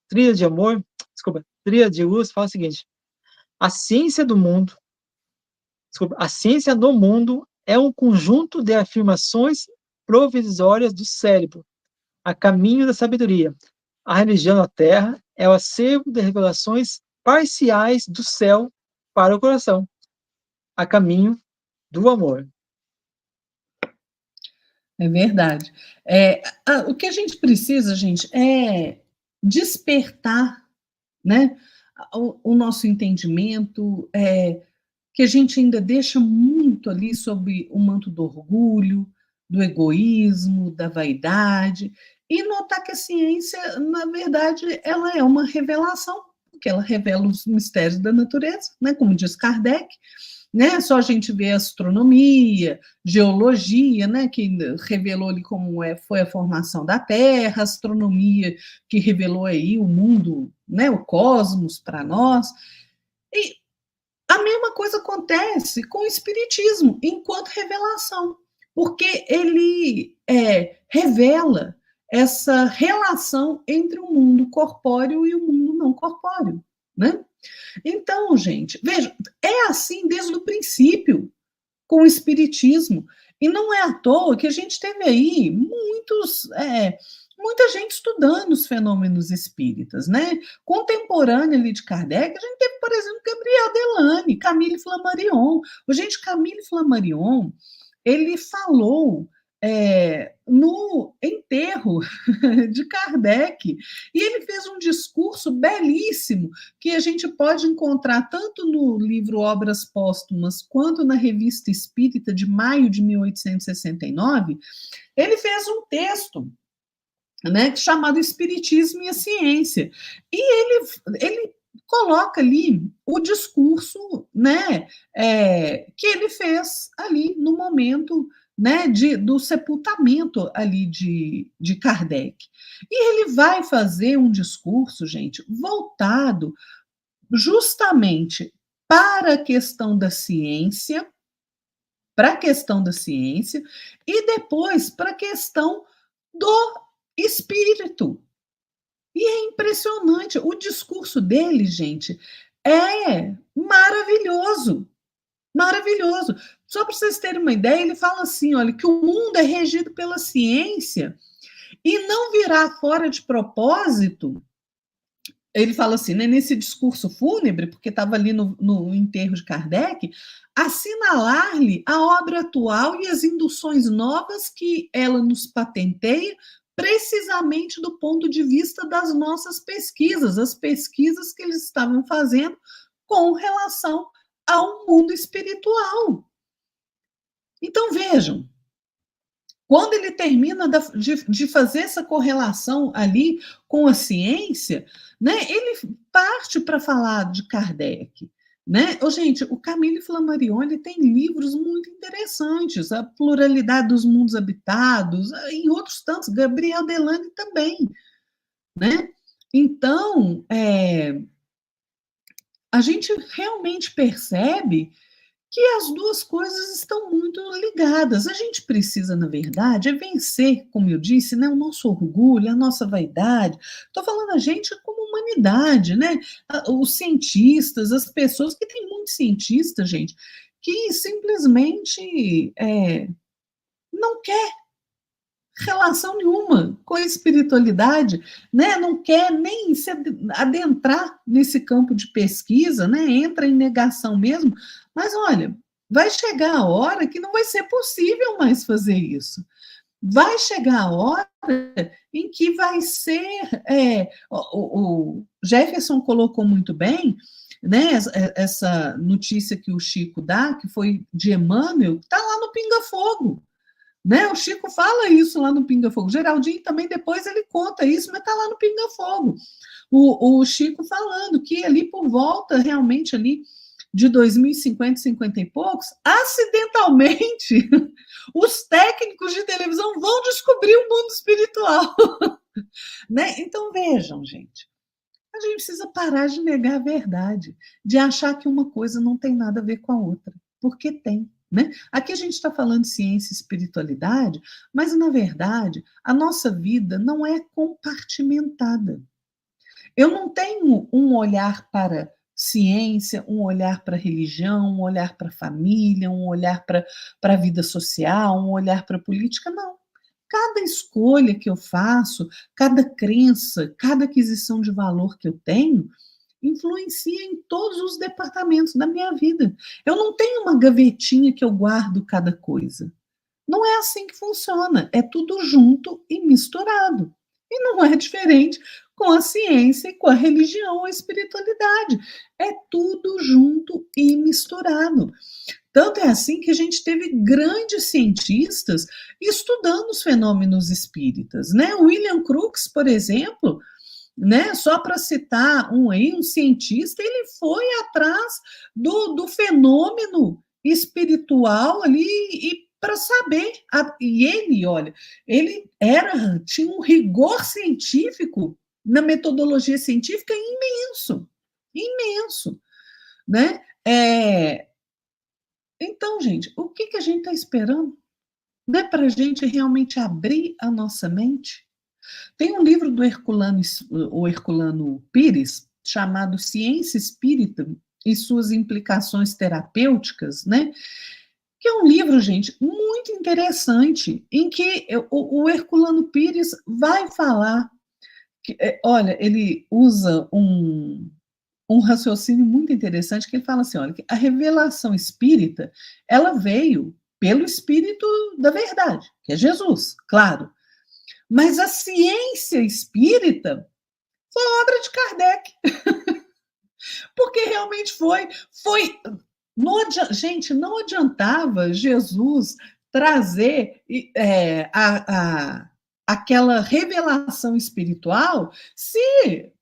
Trilha de Amor, desculpa, Trilha de Luz, fala o seguinte: a ciência do mundo, desculpa, a ciência no mundo é um conjunto de afirmações provisórias do cérebro, a caminho da sabedoria. A religião na Terra é o acervo de revelações parciais do céu para o coração, a caminho do amor. É verdade. O que a gente precisa, gente, é despertar, né, o nosso entendimento, que a gente ainda deixa muito ali sob o manto do orgulho, do egoísmo, da vaidade, e notar que a ciência, na verdade, ela é uma revelação, porque ela revela os mistérios da natureza, né, como diz Kardec, né? Só a gente vê astronomia, geologia, né? Que revelou ali como foi a formação da Terra, astronomia que revelou aí o mundo, né? O cosmos para nós. E a mesma coisa acontece com o Espiritismo, enquanto revelação, porque ele revela essa relação entre o mundo corpóreo e o mundo não corpóreo, né? Então, gente, veja, é assim desde o princípio com o Espiritismo. E não é à toa que a gente teve aí muita gente estudando os fenômenos espíritas, né? Contemporânea ali de Kardec, a gente teve, por exemplo, Gabriel Delany, Camille Flammarion. O gente, Camille Flammarion, ele falou no enterro de Kardec, e ele fez um discurso belíssimo que a gente pode encontrar tanto no livro Obras Póstumas quanto na Revista Espírita de maio de 1869. Ele fez um texto, né, chamado Espiritismo e a Ciência, e ele coloca ali o discurso, né, que ele fez ali no momento, né, do sepultamento ali de Kardec. E ele vai fazer um discurso, gente, voltado justamente para a questão da ciência, e depois para a questão do espírito. E é impressionante, o discurso dele, gente, é maravilhoso. Maravilhoso. Só para vocês terem uma ideia, ele fala assim: olha, que o mundo é regido pela ciência e não virá fora de propósito. Ele fala assim, né, nesse discurso fúnebre, porque estava ali no enterro de Kardec, assinalar-lhe a obra atual e as induções novas que ela nos patenteia, precisamente do ponto de vista das nossas pesquisas, as pesquisas que eles estavam fazendo com relação ao mundo espiritual. Então, vejam, quando ele termina de fazer essa correlação ali com a ciência, né, ele parte para falar de Kardec. Né? Gente, o Camille Flammarion ele tem livros muito interessantes, A Pluralidade dos Mundos Habitados, e outros tantos, Gabriel Delany também. Né? Então, a gente realmente percebe que as duas coisas estão muito ligadas. A gente precisa, na verdade, vencer, como eu disse, né, o nosso orgulho, a nossa vaidade. Estou falando a gente como humanidade, né? Os cientistas, as pessoas, que tem muitos cientistas, gente, que simplesmente não quer relação nenhuma com a espiritualidade, né? Não quer nem se adentrar nesse campo de pesquisa, né? Entra em negação mesmo, mas olha, vai chegar a hora que não vai ser possível mais fazer isso. Vai chegar a hora em que vai ser. O Jefferson colocou muito bem, né? Essa notícia que o Chico dá, que foi de Emmanuel, está lá no Pinga Fogo. Né? O Chico fala isso lá no Pinga Fogo. Geraldinho também depois ele conta isso, mas está lá no Pinga Fogo. O Chico falando que ali por volta, realmente ali, de 2050, 50 e poucos, acidentalmente, os técnicos de televisão vão descobrir o mundo espiritual. Né? Então, vejam, gente, a gente precisa parar de negar a verdade, de achar que uma coisa não tem nada a ver com a outra, porque tem. Né? Aqui a gente está falando de ciência e espiritualidade, mas, na verdade, a nossa vida não é compartimentada. Eu não tenho um olhar para ciência, um olhar para religião, um olhar para família, um olhar para a vida social, um olhar para a política, não. Cada escolha que eu faço, cada crença, cada aquisição de valor que eu tenho, influencia em todos os departamentos da minha vida. Eu não tenho uma gavetinha que eu guardo cada coisa. Não é assim que funciona, é tudo junto e misturado. E não é diferente com a ciência e com a religião, a espiritualidade. É tudo junto e misturado. Tanto é assim que a gente teve grandes cientistas estudando os fenômenos espíritas, né? William Crookes, por exemplo, né? Só para citar um cientista, ele foi atrás do fenômeno espiritual ali e para saber. E ele, olha, tinha um rigor científico na metodologia científica imenso, imenso, né? Então, gente, o que a gente está esperando? Não é para a gente realmente abrir a nossa mente? Tem um livro do o Herculano Pires, chamado Ciência Espírita e suas implicações terapêuticas, né? Que é um livro, gente, muito interessante, em que o Herculano Pires vai falar, olha, ele usa um raciocínio muito interessante, que ele fala assim, olha, que a revelação espírita, ela veio pelo Espírito da Verdade, que é Jesus, claro. Mas a ciência espírita foi obra de Kardec. Porque realmente foi não gente, não adiantava Jesus trazer aquela revelação espiritual se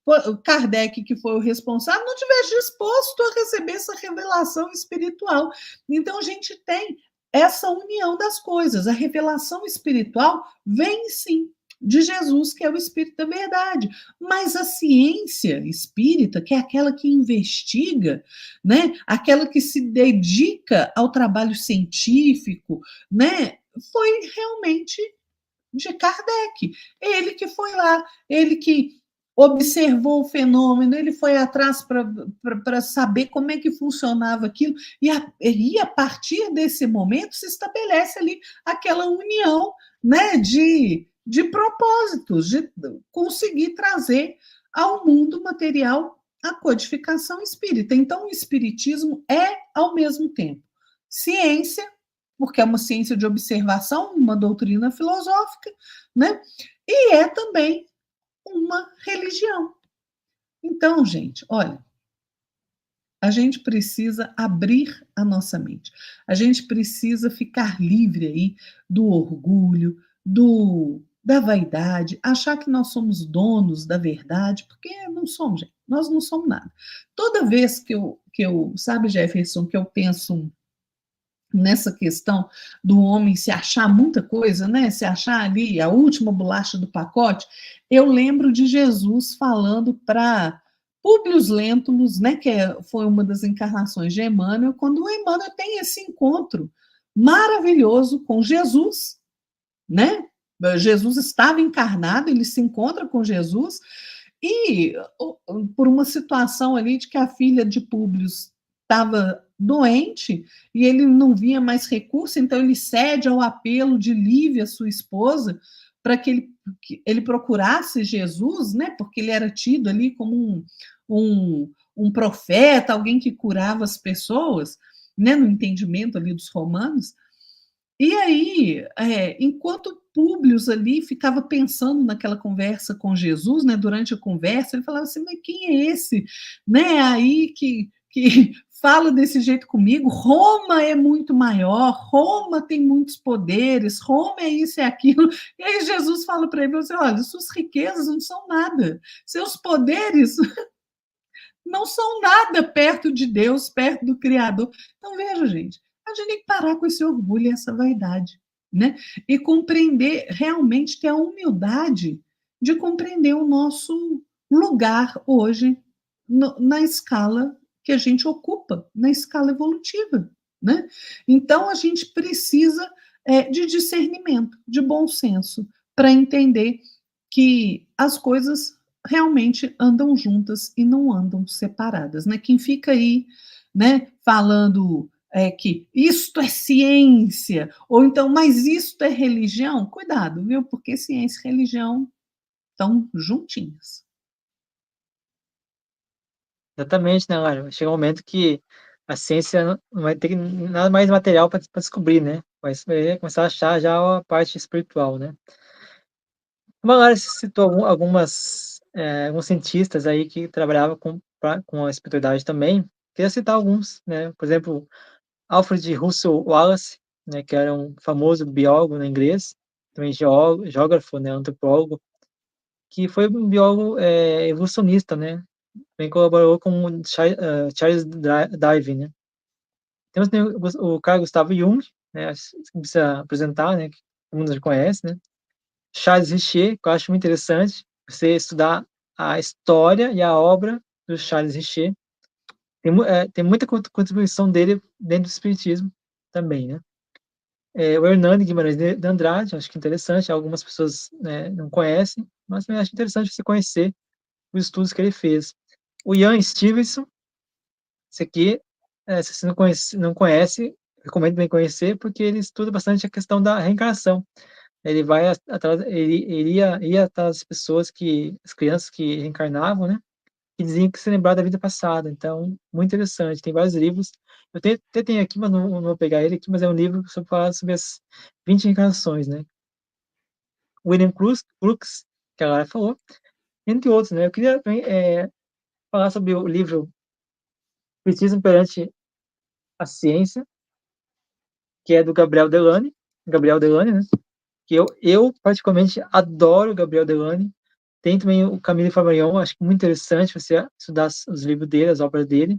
Kardec, que foi o responsável, não tivesse disposto a receber essa revelação espiritual. Então, a gente tem essa união das coisas. A revelação espiritual vem, sim, de Jesus, que é o Espírito da Verdade. Mas a ciência espírita, que é aquela que investiga, né, aquela que se dedica ao trabalho científico, né, foi realmente de Kardec. Ele que foi lá, ele que observou o fenômeno, ele foi atrás para saber como é que funcionava aquilo, e a partir desse momento se estabelece ali aquela união, né, de propósitos, de conseguir trazer ao mundo material a codificação espírita. Então, o espiritismo é, ao mesmo tempo, ciência, porque é uma ciência de observação, uma doutrina filosófica, né? E é também uma religião. Então, gente, olha, a gente precisa abrir a nossa mente. A gente precisa ficar livre aí do orgulho, da vaidade, achar que nós somos donos da verdade, porque não somos, gente. Nós não somos nada. Toda vez que eu sabe, Jefferson, que eu penso nessa questão do homem se achar muita coisa, né? Se achar ali a última bolacha do pacote, eu lembro de Jesus falando para Públio Lentulus, né? Foi uma das encarnações de Emmanuel, quando o Emmanuel tem esse encontro maravilhoso com Jesus, né? Jesus estava encarnado, ele se encontra com Jesus e por uma situação ali de que a filha de Públio estava doente e ele não via mais recurso, então ele cede ao apelo de Lívia, sua esposa, para que ele procurasse Jesus, né? Porque ele era tido ali como um profeta, alguém que curava as pessoas, né? No entendimento ali dos romanos. E aí, enquanto Públio ali ficava pensando naquela conversa com Jesus, né, durante a conversa, ele falava assim, mas quem é esse, né, aí que fala desse jeito comigo? Roma é muito maior, Roma tem muitos poderes, Roma é isso e aquilo. E aí Jesus fala para ele, assim, olha, suas riquezas não são nada, seus poderes não são nada perto de Deus, perto do Criador. Então, veja, gente, a gente tem que parar com esse orgulho e essa vaidade, né? E compreender, realmente ter a humildade de compreender o nosso lugar hoje na escala que a gente ocupa, na escala evolutiva, né? Então, a gente precisa de discernimento, de bom senso, para entender que as coisas realmente andam juntas e não andam separadas, né? Quem fica aí, né, falando que isto é ciência, ou então, mas isto é religião, cuidado, viu? Porque ciência e religião estão juntinhas. Exatamente, né, Lara? Chega um momento que a ciência não vai ter nada mais material para descobrir, né? Vai começar a achar já a parte espiritual, né? Como a Lara citou alguns cientistas aí que trabalhavam com a espiritualidade também, queria citar alguns, né? Por exemplo, Alfred Russel Wallace, né, que era um famoso biólogo, né, inglês, também geógrafo, né, antropólogo, que foi um biólogo evolucionista, né? Também colaborou com o Charles Darwin, né? Temos também o Carl Gustav Jung, né? Acho que não precisa apresentar, né? Que todo mundo já conhece, né? Charles Richer, que eu acho muito interessante você estudar a história e a obra do Charles Richer. Tem muita contribuição dele dentro do espiritismo também, né? O Hernani Guimarães de Andrade, acho que interessante, algumas pessoas, né, não conhecem, mas também acho interessante você conhecer os estudos que ele fez. O Ian Stevenson, esse aqui, se você não conhece, recomendo bem conhecer, porque ele estuda bastante a questão da reencarnação. Ele vai atrás, ele ia atrás das pessoas as crianças que reencarnavam, né? Que diziam que se lembrar da vida passada. Então, muito interessante. Tem vários livros. Eu até tenho aqui, mas não vou pegar ele aqui, mas é um livro sobre falar sobre as 20 reencarnações, né? William Crookes, que a Lara falou, entre outros, né? Eu queria também falar sobre o livro Espiritismo perante a Ciência, que é do Gabriel Delany, né? Que eu particularmente adoro Gabriel Delany. Tem também o Camille Flammarion, acho que muito interessante você estudar os livros dele, as obras dele.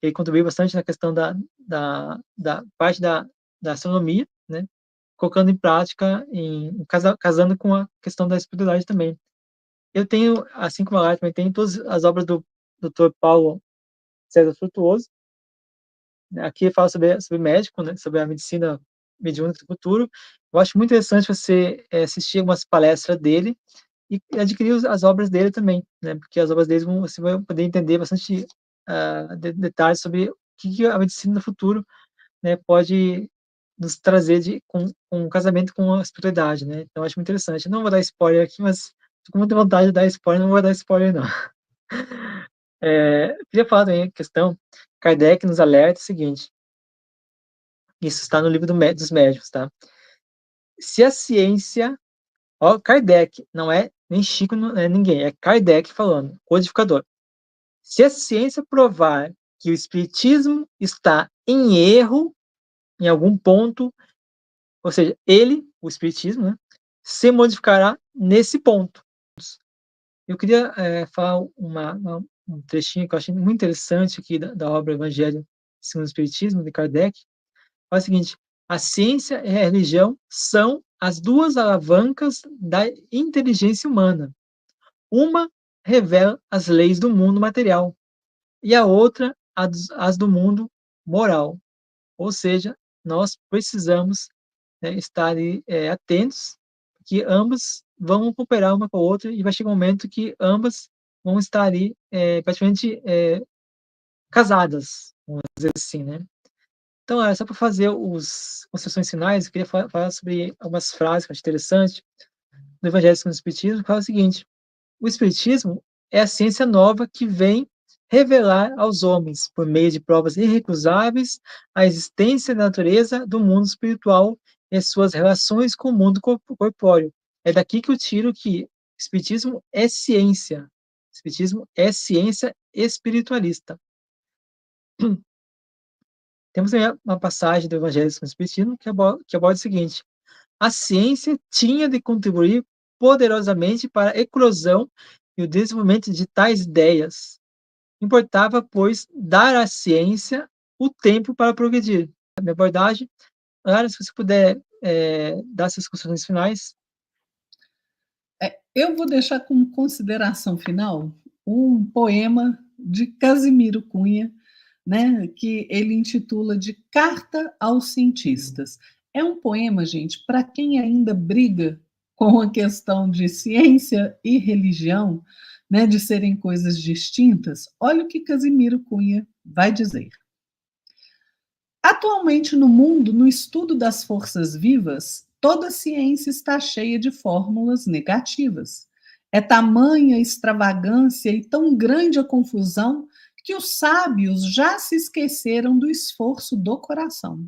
Ele contribuiu bastante na questão da parte da astronomia, né? Colocando em prática, casando com a questão da espiritualidade também. Eu tenho, assim como a Lara, também tem todas as obras do Dr. Paulo César Frutuoso. Aqui fala sobre médico, né? Sobre a medicina mediúnica do futuro. Eu acho muito interessante você assistir algumas palestras dele e adquirir as obras dele também, né? Porque as obras dele você vai poder entender bastante detalhes sobre o que a medicina do futuro, né, pode nos trazer com um casamento com a espiritualidade, né? Então, eu acho muito interessante. Não vou dar spoiler aqui, mas tô com muita vontade de dar spoiler, não vou dar spoiler, não. Eu queria falar também a questão, Kardec nos alerta o seguinte, isso está no livro dos médicos, tá? Se a ciência, ó, Kardec, não é nem Chico, não é ninguém, é Kardec falando, codificador. Se a ciência provar que o espiritismo está em erro, em algum ponto, ou seja, o espiritismo, né, se modificará nesse ponto. Eu queria falar um trechinho que eu achei muito interessante aqui da obra Evangelho segundo o Espiritismo, de Kardec. Fala o seguinte: a ciência e a religião são as duas alavancas da inteligência humana. Uma revela as leis do mundo material e a outra as do mundo moral. Ou seja, nós precisamos, né, estar atentos, que ambas vão cooperar uma com a outra e vai chegar um momento que ambas vão estar ali praticamente casadas, vamos dizer assim, né? Então, só para fazer as considerações finais, eu queria falar sobre algumas frases que eu acho interessante no Evangelho segundo o Espiritismo, que fala o seguinte: o Espiritismo é a ciência nova que vem revelar aos homens, por meio de provas irrecusáveis, a existência da natureza do mundo espiritual e suas relações com o mundo corpóreo. É daqui que eu tiro que o Espiritismo é ciência. O Espiritismo é ciência espiritualista. Temos também uma passagem do Evangelho segundo o Espiritismo que aborda o seguinte: a ciência tinha de contribuir poderosamente para a eclosão e o desenvolvimento de tais ideias. Importava, pois, dar à ciência o tempo para progredir. A minha abordagem, Lara, se você puder, dar suas considerações finais. Eu vou deixar como consideração final um poema de Casimiro Cunha, né, que ele intitula de Carta aos Cientistas. É um poema, gente, para quem ainda briga com a questão de ciência e religião, né, de serem coisas distintas. Olha o que Casimiro Cunha vai dizer. Atualmente, no mundo, no estudo das forças vivas, toda ciência está cheia de fórmulas negativas. É tamanha a extravagância e tão grande a confusão que os sábios já se esqueceram do esforço do coração.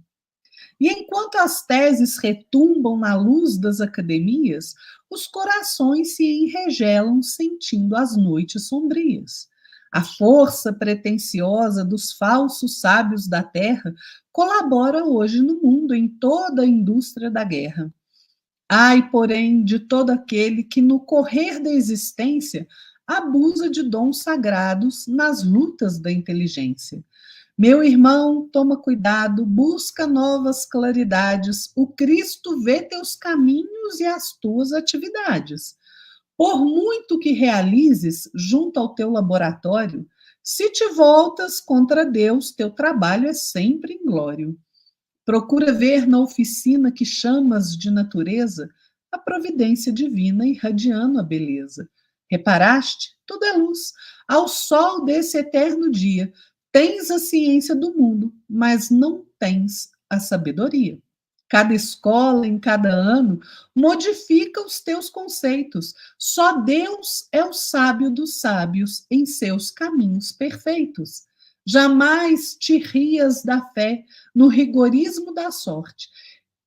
E enquanto as teses retumbam na luz das academias, os corações se enregelam sentindo as noites sombrias. A força pretensiosa dos falsos sábios da terra colabora hoje no mundo em toda a indústria da guerra. Ai, porém, de todo aquele que no correr da existência abusa de dons sagrados nas lutas da inteligência. Meu irmão, toma cuidado, busca novas claridades. O Cristo vê teus caminhos e as tuas atividades. Por muito que realizes junto ao teu laboratório, se te voltas contra Deus, teu trabalho é sempre inglório. Procura ver na oficina que chamas de natureza a providência divina irradiando a beleza. Reparaste? Tudo é luz. Ao sol desse eterno dia, tens a ciência do mundo, mas não tens a sabedoria. Cada escola, em cada ano, modifica os teus conceitos. Só Deus é o sábio dos sábios em seus caminhos perfeitos. Jamais te rias da fé no rigorismo da sorte.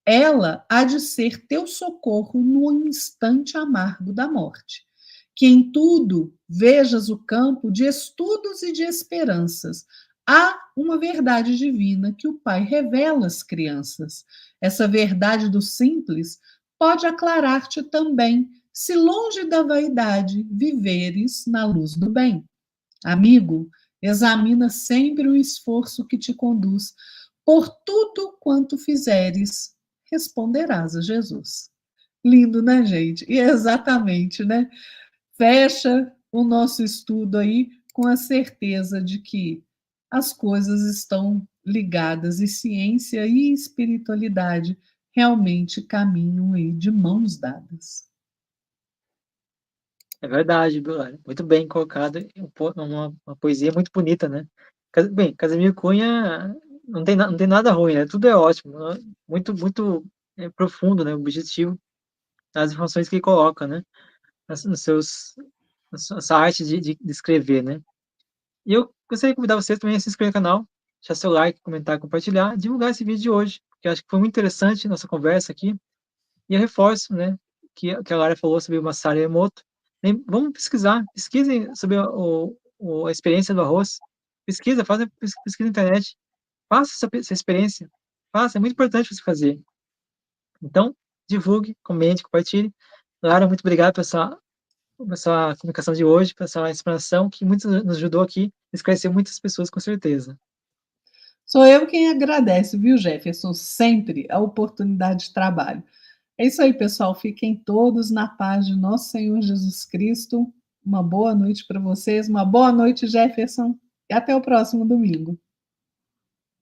Ela há de ser teu socorro no instante amargo da morte. Que em tudo vejas o campo de estudos e de esperanças. Há uma verdade divina que o Pai revela às crianças. Essa verdade do simples pode aclarar-te também, se longe da vaidade viveres na luz do bem. Amigo, examina sempre o esforço que te conduz. Por tudo quanto fizeres, responderás a Jesus. Lindo, né, gente? E é exatamente, né? Fecha o nosso estudo aí com a certeza de que as coisas estão ligadas e ciência e espiritualidade realmente caminham aí de mãos dadas. É verdade, Lara, muito bem colocado, uma poesia muito bonita, né. Bem, Casimiro Cunha não tem nada ruim, né, tudo é ótimo, muito, profundo, né, objetivo nas informações que ele coloca, né, nos seus essa arte de escrever, né. E eu gostaria de convidar você também a se inscrever no canal, deixar seu like, comentar, compartilhar, divulgar esse vídeo de hoje, porque eu acho que foi muito interessante a nossa conversa aqui, e eu reforço, né, que a Lara falou sobre o Masaru Emoto. Vamos pesquisar, pesquisem sobre a experiência do arroz, pesquisa, faça pesquisa na internet, faça essa experiência, faça, é muito importante você fazer. Então, divulgue, comente, compartilhe. Lara, muito obrigado por essa comunicação de hoje, por essa explanação que muito nos ajudou aqui, esclareceu muitas pessoas com certeza. Sou eu quem agradece, viu, Jefferson, sempre a oportunidade de trabalho. É isso aí, pessoal. Fiquem todos na paz de nosso Senhor Jesus Cristo. Uma boa noite para vocês. Uma boa noite, Jefferson. E até o próximo domingo.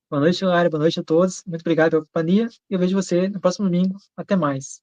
Boa noite, Lara, boa noite a todos, muito obrigado pela companhia, e eu vejo você no próximo domingo. Até mais.